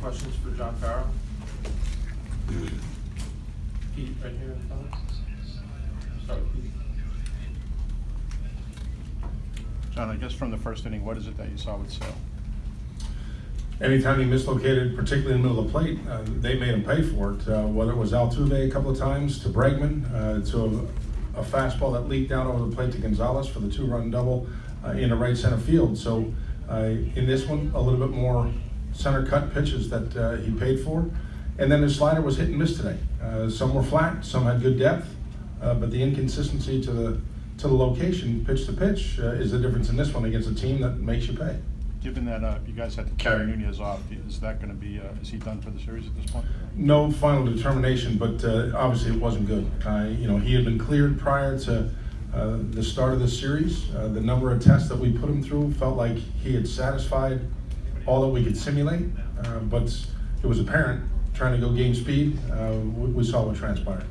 questions for John Farrell? Pete, right here in front of us. Start with Pete. John, I guess from the first inning, what is it that you saw with Sale? Anytime he mislocated, particularly in the middle of the plate, they made him pay for it. Whether it was Altuve a couple of times, to Bregman, to a fastball that leaked out over the plate to Gonzalez for the two-run double in the right center field. So in this one, a little bit more center cut pitches that he paid for. And then his slider was hit and miss today. Some were flat, some had good depth, but the inconsistency to the location, pitch to pitch, is the difference in this one against a team that makes you pay. Given that you guys had to carry Nunez off, is that going to be, is he done for the series at this point? No final determination, but obviously it wasn't good. He had been cleared prior to the start of the series. The number of tests that we put him through felt like he had satisfied all that we could simulate, but it was apparent trying to go gain speed. We saw what transpired.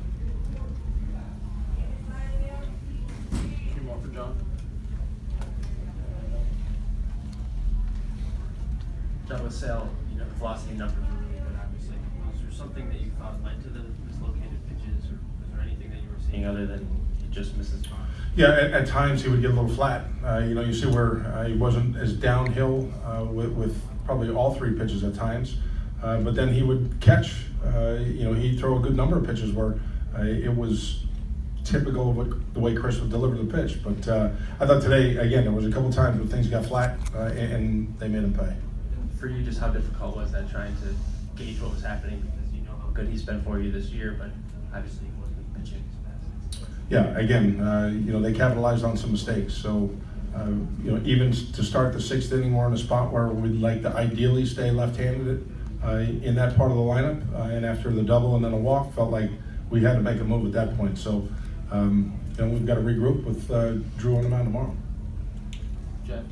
A few more for John. John, with Sale, the velocity numbers were really good, obviously. Was there something that you thought led to the mislocated pitches, or was there anything that you were seeing other than he just misses? Yeah, at times he would get a little flat. You see where he wasn't as downhill with probably all three pitches at times, but then he would catch. He'd throw a good number of pitches where it was typical of the way Chris would deliver the pitch. But I thought today, again, there was a couple times where things got flat and they made him pay. For you, just how difficult was that trying to gauge what was happening, because you know how good he's been for you this year, but obviously he wasn't pitching as fast. Yeah, again, they capitalized on some mistakes. So, even to start the sixth inning, we're in a spot where we'd like to ideally stay left-handed in that part of the lineup. And after the double and then a walk, felt like we had to make a move at that point. So, we've got to regroup with Drew on the mound tomorrow. Jen?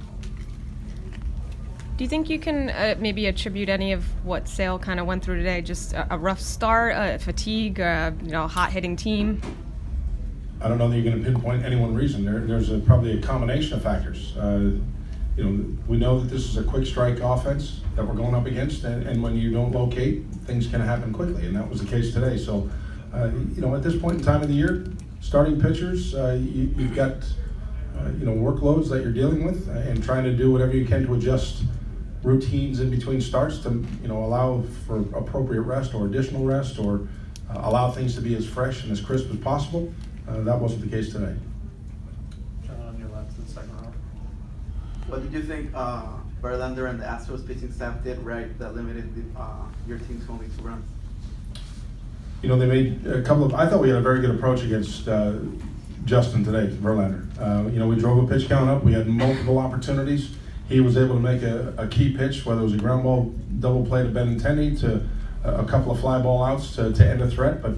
Do you think you can maybe attribute any of what Sale kind of went through today? Just a rough start, fatigue, hot hitting team? I don't know that you're going to pinpoint any one reason. There's probably a combination of factors. We know that this is a quick strike offense that we're going up against, and when you don't locate, things can happen quickly, and that was the case today. So, at this point in time of the year, starting pitchers, you've got workloads that you're dealing with, and trying to do whatever you can to adjust routines in between starts to allow for appropriate rest or additional rest, or allow things to be as fresh and as crisp as possible. That wasn't the case today. John, on your left to the second row. What did you think Verlander and the Astros pitching staff did right that limited your team to only 2 runs? They made a couple of. I thought we had a very good approach against Justin today, Verlander. We drove a pitch count up. We had multiple opportunities. He was able to make a key pitch, whether it was a ground ball double play to Benintendi, to a couple of fly ball outs to end a threat. But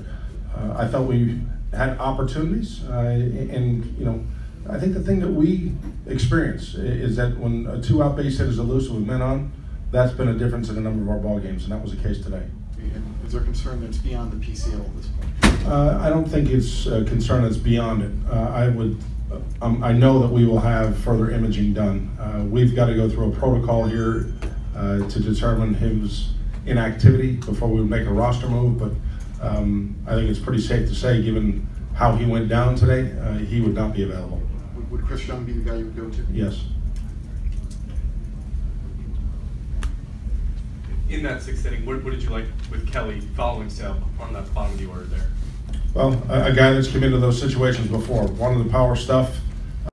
I thought we had opportunities, and I think the thing that we experience is that when a 2-out base hit is elusive with men on, that's been a difference in a number of our ball games, and that was the case today. And is there concern that's beyond the PCL at this point? I don't think it's a concern that's beyond it. I know that we will have further imaging done. We've got to go through a protocol here to determine his inactivity before we would make a roster move, but I think it's pretty safe to say, given how he went down today, he would not be available. Would Chris Young be the guy you would go to? Yes. In that 6th inning, what did you like with Kelly following Sale on that bottom of the order there? Well, a guy that's come into those situations before. One of the power stuff,